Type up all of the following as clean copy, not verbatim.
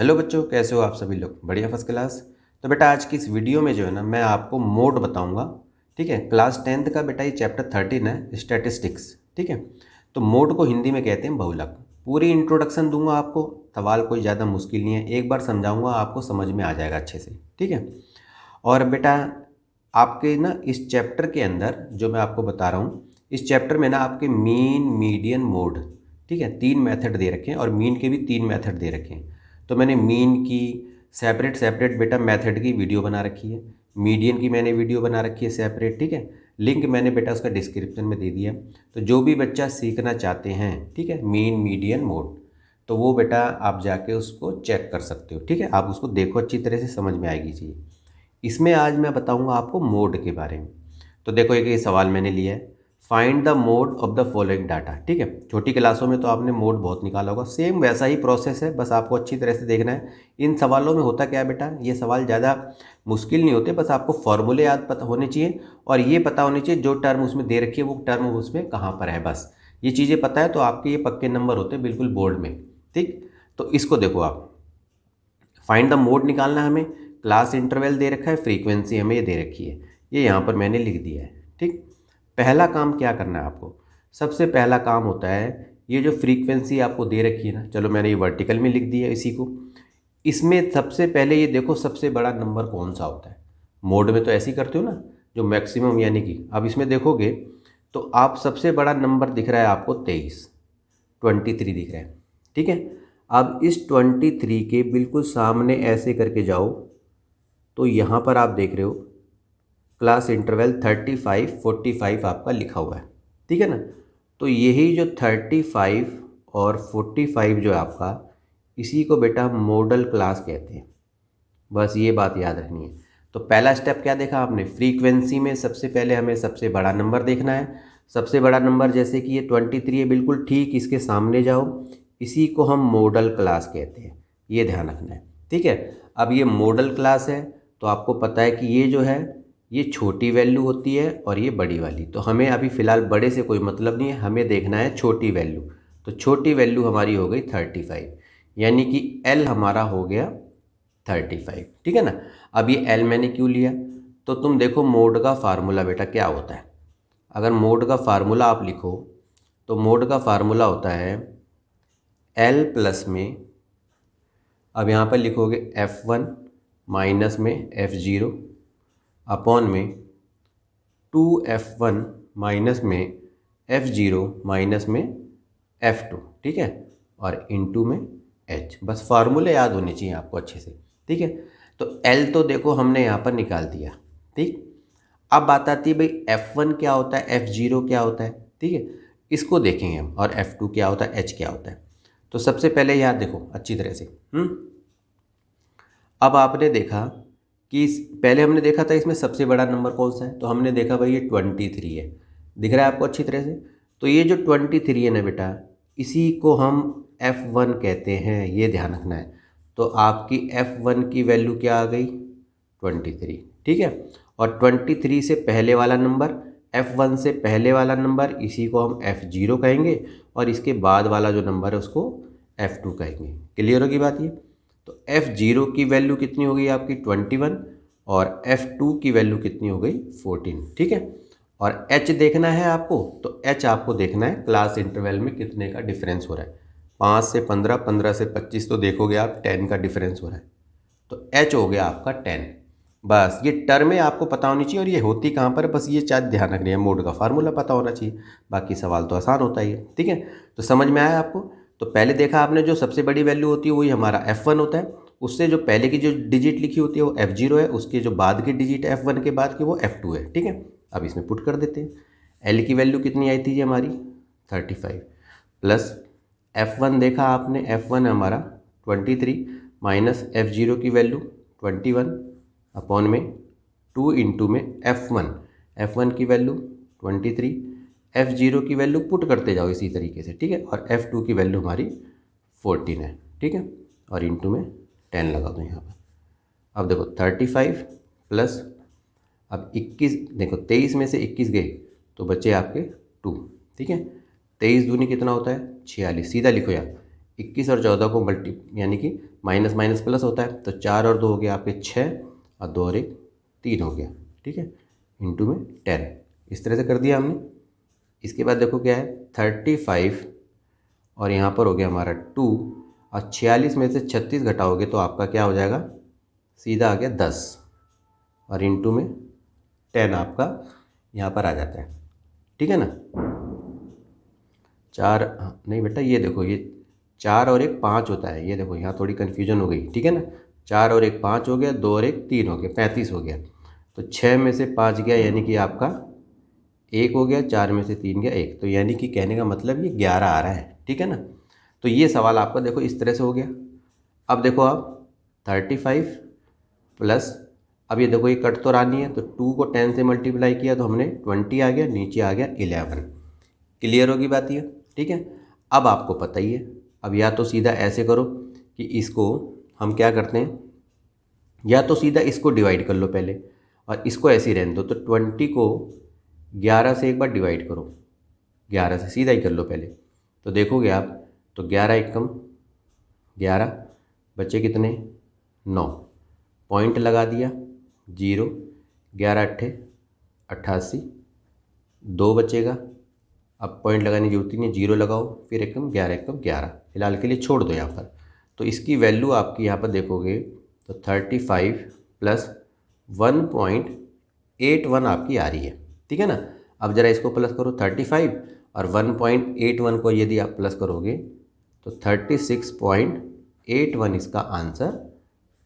Hello बच्चों, कैसे हो आप सभी लोग? बढ़िया, फर्स्ट क्लास। तो बेटा आज की इस वीडियो में जो है ना, मैं आपको मोड बताऊंगा। ठीक है, क्लास 10th का बेटा ये चैप्टर 13 है, स्टैटिस्टिक्स। ठीक है, तो मोड को हिंदी में कहते हैं बहुलक। पूरी इंट्रोडक्शन दूंगा आपको, सवाल कोई ज़्यादा मुश्किल नहीं है, एक बार समझाऊंगा आपको समझ में आ जाएगा अच्छे से। ठीक है, और बेटा आपके ना इस चैप्टर के अंदर जो मैं आपको बता रहा हूँ, इस चैप्टर में ना आपके मीन, मीडियन, मोड, ठीक है, 3 मेथड दे रखे हैं और मीन के भी 3 मेथड दे रखे हैं। तो मैंने मीन की सेपरेट सेपरेट बेटा मेथड की वीडियो बना रखी है, मीडियन की मैंने वीडियो बना रखी है सेपरेट। ठीक है, लिंक मैंने बेटा उसका डिस्क्रिप्शन में दे दिया। तो जो भी बच्चा सीखना चाहते हैं, ठीक है, मीन, मीडियन, मोड, तो वो बेटा आप जाके उसको चेक कर सकते हो। ठीक है, आप उसको देखो, अच्छी तरह से समझ में आएगी चीज़। इसमें आज मैं बताऊंगा आपको मोड के बारे में। तो देखो, एक ये सवाल मैंने लिया है, find the mode of the following data. ठीक है, छोटी क्लासों में तो आपने मोड बहुत निकाला होगा, सेम वैसा ही प्रोसेस है, बस आपको अच्छी तरह से देखना है। इन सवालों में होता क्या है बेटा, ये सवाल ज़्यादा मुश्किल नहीं होते, बस आपको फॉर्मूले याद पता होने चाहिए और ये पता होनी चाहिए जो टर्म उसमें दे रखी है वो टर्म उसमें कहाँ पर है। बस ये चीज़ें पता है तो आपके ये पक्के नंबर होते हैं बिल्कुल बोर्ड में। ठीक, तो इसको देखो, आप फाइंड द मोड निकालना है हमें। क्लास इंटरवल दे रखा है, फ्रीक्वेंसी हमें ये दे रखी है, ये यहाँ पर मैंने लिख दिया है। ठीक, पहला काम क्या करना है आपको, सबसे पहला काम होता है ये जो फ्रीक्वेंसी आपको दे रखी है ना, चलो मैंने ये वर्टिकल में लिख दिया इसी को। इसमें सबसे पहले ये देखो सबसे बड़ा नंबर कौन सा होता है। मोड में तो ऐसे ही करते हो ना, जो मैक्सिमम यानी कि अब इसमें देखोगे तो आप सबसे बड़ा नंबर दिख रहा है आपको 23 दिख रहा है। ठीक है, अब इस 23 के बिल्कुल सामने ऐसे करके जाओ तो यहाँ पर आप देख रहे हो क्लास इंटरवल 35 45 आपका लिखा हुआ है। ठीक है ना, तो यही जो 35 और 45 जो है आपका, इसी को बेटा मॉडल क्लास कहते हैं। बस ये बात याद रखनी है। तो पहला स्टेप क्या देखा आपने, फ्रीक्वेंसी में सबसे पहले हमें सबसे बड़ा नंबर देखना है। सबसे बड़ा नंबर जैसे कि ये 23 है, बिल्कुल ठीक इसके सामने जाओ, इसी को हम मॉडल क्लास कहते हैं, ये ध्यान रखना है। ठीक है, अब ये मॉडल क्लास है तो आपको पता है कि ये जो है ये छोटी वैल्यू होती है और ये बड़ी वाली, तो हमें अभी फ़िलहाल बड़े से कोई मतलब नहीं है, हमें देखना है छोटी वैल्यू। तो छोटी वैल्यू हमारी हो गई 35, यानी कि एल हमारा हो गया 35। ठीक है ना, अब ये एल मैंने क्यों लिया, तो तुम देखो मोड का फार्मूला बेटा क्या होता है। अगर मोड का फार्मूला आप लिखो तो मोड का फार्मूला होता है एल प्लस में, अब यहाँ पर लिखोगे F1 माइनस में F0 अपॉन में 2F1 माइनस में F0 माइनस में F2। ठीक है, और इनटू में H। बस फार्मूले याद होने चाहिए आपको अच्छे से। ठीक है, तो L तो देखो हमने यहाँ पर निकाल दिया। ठीक, अब बात आती है भाई F1 क्या होता है, F0 क्या होता है। ठीक है, इसको देखेंगे हम, और F2 क्या होता है, H क्या होता है। तो सबसे पहले याद देखो अच्छी तरह से। अब आपने देखा कि पहले हमने देखा था इसमें सबसे बड़ा नंबर कौन सा है, तो हमने देखा भाई ये 23 है, दिख रहा है आपको अच्छी तरह से। तो ये जो 23 है ना बेटा, इसी को हम F1 कहते हैं, ये ध्यान रखना है। तो आपकी F1 की वैल्यू क्या आ गई, 23। ठीक है, और 23 से पहले वाला नंबर, F1 से पहले वाला नंबर, इसी को हम F0 कहेंगे, और इसके बाद वाला जो नंबर है उसको F2 कहेंगे। क्लियर होगी बात ये। तो F0 की वैल्यू कितनी हो गई आपकी 21, और F2 की वैल्यू कितनी हो गई 14। ठीक है, और H देखना है आपको, तो H आपको देखना है क्लास इंटरवल में कितने का डिफरेंस हो रहा है। 5 से 15, 15 से 25, तो देखोगे आप 10 का डिफरेंस हो रहा है, तो H हो गया आपका 10। बस ये टर्में आपको पता होनी चाहिए, और ये होती कहाँ पर, बस ये चार ध्यान रखनी है, मोड का फार्मूला पता होना चाहिए, बाकी सवाल तो आसान होता ही है। ठीक है, तो समझ में आया आपको। तो पहले देखा आपने जो सबसे बड़ी वैल्यू होती है वही हमारा F1 होता है, उससे जो पहले की जो डिजिट लिखी होती है वो F0 है, उसके जो बाद की डिजिट F1 के बाद की वो F2 है। ठीक है, अब इसमें पुट कर देते हैं। एल की वैल्यू कितनी आई थी जी हमारी 35, प्लस F1 देखा आपने, F1 है हमारा 23, माइनस F0 की वैल्यू 21 अपॉन में 2 इंटू में F1 की वैल्यू 23, F0 की वैल्यू पुट करते जाओ इसी तरीके से। ठीक है, और F2 की वैल्यू हमारी 14 है। ठीक है, और इंटू में 10 लगा दो यहाँ पर। अब देखो 35 प्लस, अब 21, देखो 23 में से 21 गए तो बचे आपके 2। ठीक है, 23 दूनी कितना होता है 46, सीधा लिखो यार, 21 और 14 को मल्टी यानी कि माइनस माइनस प्लस होता है, तो 4 और 2 हो गया आपके 6 और 2 और 1 3 हो गया, ठीक है, इंटू में 10। इस तरह से कर दिया हमने। इसके बाद देखो क्या है 35 और यहाँ पर हो गया हमारा 2 और 46 में से 36 घटाओगे तो आपका क्या हो जाएगा, सीधा आ गया 10 और इंटू में 10 आपका यहाँ पर आ जाता है, ठीक है ना। 4 नहीं बेटा, ये देखो ये 4 और 1 5 होता है, ये देखो यहाँ थोड़ी कन्फ्यूजन हो गई, ठीक है ना। 4 और 1 5 हो गया, 2 और 1 3 हो गया, 35 हो गया। तो 6 में से 5 गया यानी कि आपका 1 हो गया, 4 में से 3 गया 1, तो यानी कि कहने का मतलब ये 11 आ रहा है, ठीक है ना। तो ये सवाल आपका देखो इस तरह से हो गया। अब देखो आप 35 प्लस, अब ये देखो ये कट तो रहा नहीं है, तो 2 को 10 से मल्टीप्लाई किया तो हमने 20 आ गया, नीचे आ गया 11। क्लियर होगी बात ये, ठीक है। अब आपको पता ही है, अब या तो सीधा ऐसे करो कि इसको हम क्या करते हैं, या तो सीधा इसको डिवाइड कर लो पहले और इसको ऐसे ही रहने दो। तो 20 को 11 से एक बार डिवाइड करो, 11 से सीधा ही कर लो पहले, तो देखोगे आप तो 11 एकम 11, बचे कितने 9, पॉइंट लगा दिया 0, 11 अट्ठे 88, 2 बचेगा, अब पॉइंट लगाने की जरूरत ही नहीं, 0 लगाओ, फिर एकम 11 एकम 11, फिलहाल के लिए छोड़ दो यहाँ पर। तो इसकी वैल्यू आपकी यहाँ पर देखोगे तो 35 प्लस 1.81 आपकी आ रही है, ठीक है ना। अब ज़रा इसको प्लस करो 35 और 1.81 को यदि आप प्लस करोगे तो 36.81 इसका आंसर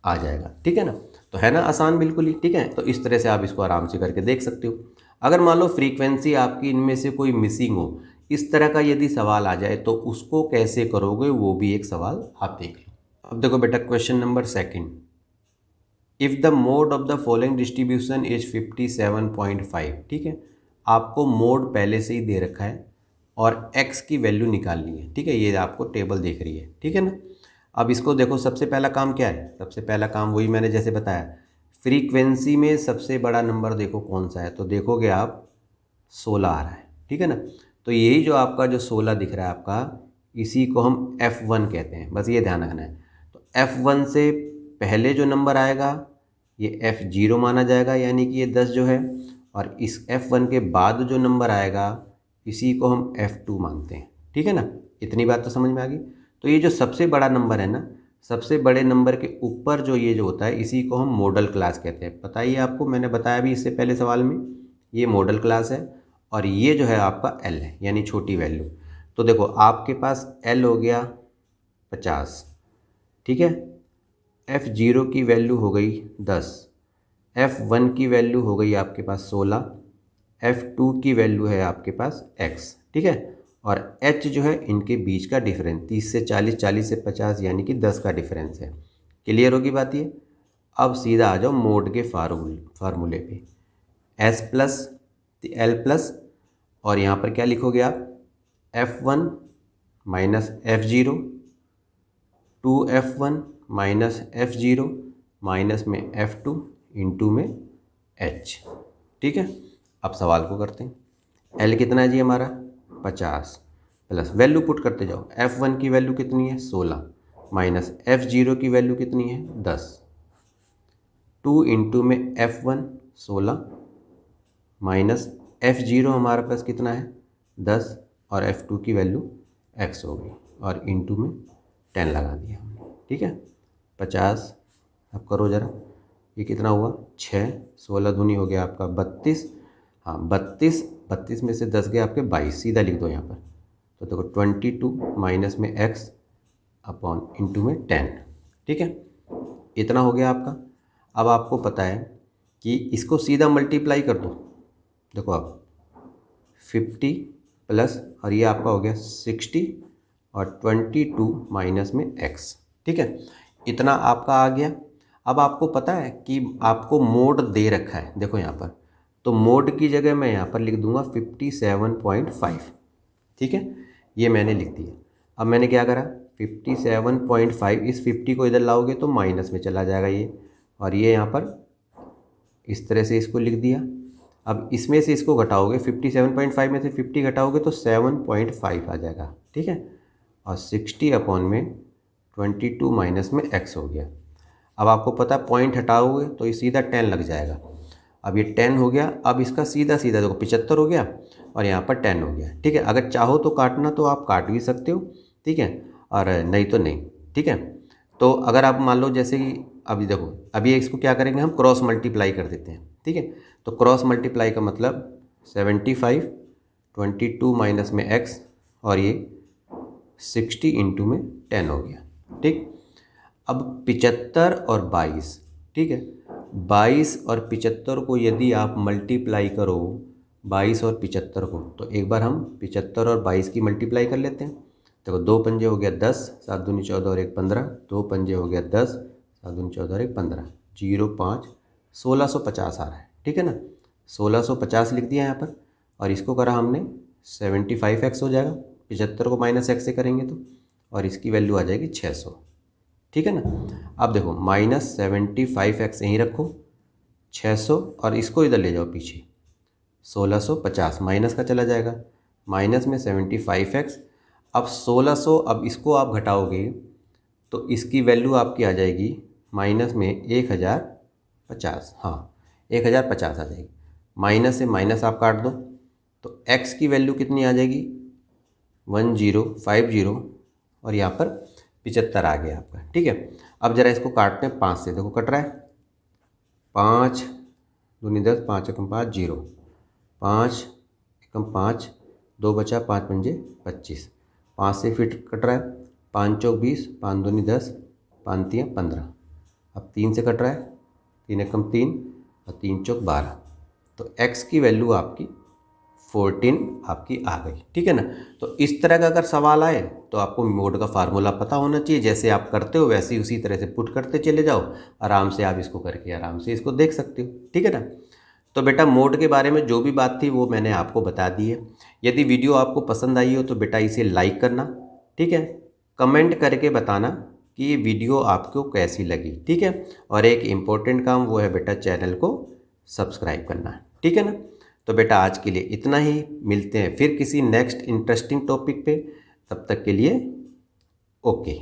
आ जाएगा, ठीक है ना। तो है ना आसान बिल्कुल ही, ठीक है। तो इस तरह से आप इसको आराम से करके देख सकते हो। अगर मान लो फ्रीक्वेंसी आपकी इनमें से कोई मिसिंग हो, इस तरह का यदि सवाल आ जाए तो उसको कैसे करोगे वो भी एक सवाल आप देख लो। अब देखो बेटा question number 2, if the mode of the following distribution is 57.5, ठीक है। आपको मोड पहले से ही दे रखा है और x की वैल्यू निकालनी है, ठीक है, ये आपको टेबल दिख रही है, ठीक है ना। अब इसको देखो, सबसे पहला काम क्या है, सबसे पहला काम वही मैंने जैसे बताया, फ्रीक्वेंसी में सबसे बड़ा नंबर देखो कौन सा है, तो देखोगे आप 16 आ रहा है, ठीक है ना। तो यही जो आपका जो 16 दिख रहा है आपका, इसी को हम F1 कहते हैं, बस ये ध्यान रखना है। तो F1 से पहले जो नंबर आएगा ये F0 माना जाएगा, यानी कि ये 10 जो है, और इस F1 के बाद जो नंबर आएगा इसी को हम F2 मानते हैं, ठीक है ना। इतनी बात तो समझ में आ गई। तो ये जो सबसे बड़ा नंबर है ना, सबसे बड़े नंबर के ऊपर जो ये जो होता है इसी को हम मॉडल क्लास कहते हैं। पता ही है आपको, मैंने बताया भी इससे पहले सवाल में, ये मॉडल क्लास है और ये जो है आपका L है, यानी छोटी वैल्यू। तो देखो आपके पास L हो गया 50, ठीक है, F0 की वैल्यू हो गई 10, F1 की वैल्यू हो गई आपके पास 16, F2 की वैल्यू है आपके पास x, ठीक है, और h जो है इनके बीच का डिफरेंस 30 से 40, 40 से 50 यानी कि 10 का डिफरेंस है। क्लियर होगी बात ये। अब सीधा आ जाओ मोड के फार्मूले पे, s प्लस एल प्लस, और यहाँ पर क्या लिखोगे आप, F1 minus F0, 2F1 minus F0 minus में F2 इंटू में h, ठीक है। अब सवाल को करते हैं, L कितना है जी हमारा 50, प्लस वैल्यू पुट करते जाओ, F1 की वैल्यू कितनी है 16 माइनस F0 की वैल्यू कितनी है 10, 2 इंटू में F1 16 माइनस F0 हमारे पास कितना है 10 और F2 की वैल्यू x हो गई और इंटू में 10 लगा दिया हमने, ठीक है। 50, अब करो ज़रा, ये कितना हुआ 6, 16 दूनी हो गया आपका 32, हाँ 32 में से 10 गए आपके 22, सीधा लिख दो यहाँ पर। तो देखो 22 माइनस में x अपॉन इंटू में 10, ठीक है, इतना हो गया आपका। अब आपको पता है कि इसको सीधा मल्टीप्लाई कर दो, देखो आप 50 प्लस और ये आपका हो गया 60 और 22 माइनस में x, ठीक है, इतना आपका आ गया। अब आपको पता है कि आपको मोड दे रखा है, देखो यहाँ पर, तो मोड की जगह मैं यहाँ पर लिख दूंगा 57.5, ठीक है, ये मैंने लिख दिया। अब मैंने क्या करा 57.5, इस 50 को इधर लाओगे तो माइनस में चला जाएगा ये, और ये यहाँ पर इस तरह से इसको लिख दिया। अब इसमें से इसको घटाओगे, 57.5 में से 50 घटाओगे तो 7.5 आ जाएगा, ठीक है। और 60 अपॉन में 22 माइनस में x हो गया। अब आपको पता है पॉइंट हटाओगे तो ये सीधा 10 लग जाएगा। अब ये 10 हो गया। अब इसका सीधा सीधा देखो 75 हो गया और यहाँ पर 10 हो गया। ठीक है, अगर चाहो तो काटना तो आप काट भी सकते हो, ठीक है, और नहीं तो नहीं। ठीक है, तो अगर आप मान लो जैसे कि अभी देखो, अभी इसको क्या करेंगे, हम क्रॉस मल्टीप्लाई कर देते हैं। ठीक है, तो क्रॉस मल्टीप्लाई का मतलब 75 22 माइनस में x और ये 60 इंटू में 10 हो गया। ठीक, अब 75 और 22, ठीक है, 22 और 75 को यदि आप मल्टीप्लाई करो, 22 और 75 को, तो एक बार हम 75 और 22 की मल्टीप्लाई कर लेते हैं। देखो 2 पंजे हो गया 10, 7 दूनी 14 और 1 15, 2 पंजे हो गया 10, 7 दूनी 14 और 1 15, 0 5 1650 आ रहा है। ठीक है ना, 1650 लिख दिया यहाँ पर, और इसको करा हमने 75x हो जाएगा, 75 को माइनस x से करेंगे तो, और इसकी वैल्यू आ जाएगी 600। ठीक है ना, अब देखो माइनस 75x यहीं रखो, 600 और इसको इधर ले जाओ पीछे, 1650 माइनस का चला जाएगा, माइनस में 75x। अब 1600, अब इसको आप घटाओगे तो इसकी वैल्यू आपकी आ जाएगी माइनस में 1050। हाँ, 1050 आ जाएगी। माइनस से माइनस आप काट दो तो x की वैल्यू कितनी आ जाएगी, 1050, और यहाँ पर 75 आ गया आपका। ठीक है, अब ज़रा इसको काटते हैं 5 से, देखो कट रहा है, 5 दूनी 10, 5 एकम 5 0, 5 एकम 5, 2 बचा, 5 पंजे 25, 5 से फिर कट रहा है, 5 चौक 20, 5 दूनी 10, 5 तियाँ 15, अब 3 से कट रहा है, 3 एकम 3 और 3 चौक 12, तो x की वैल्यू आपकी 14 आपकी आ गई। ठीक है ना, तो इस तरह का अगर सवाल आए तो आपको मोड का फार्मूला पता होना चाहिए, जैसे आप करते हो वैसे ही उसी तरह से पुट करते चले जाओ, आराम से आप इसको करके आराम से इसको देख सकते हो। ठीक है ना, तो बेटा मोड के बारे में जो भी बात थी वो मैंने आपको बता दी है। यदि वीडियो आपको पसंद आई हो तो बेटा इसे लाइक करना, ठीक है, कमेंट करके बताना कि ये वीडियो आपको कैसी लगी। ठीक है, और एक इम्पोर्टेंट काम वो है बेटा चैनल को सब्सक्राइब करना। ठीक है ना, तो बेटा आज के लिए इतना ही, मिलते हैं फिर किसी नेक्स्ट इंटरेस्टिंग टॉपिक पे, तब तक के लिए ओके।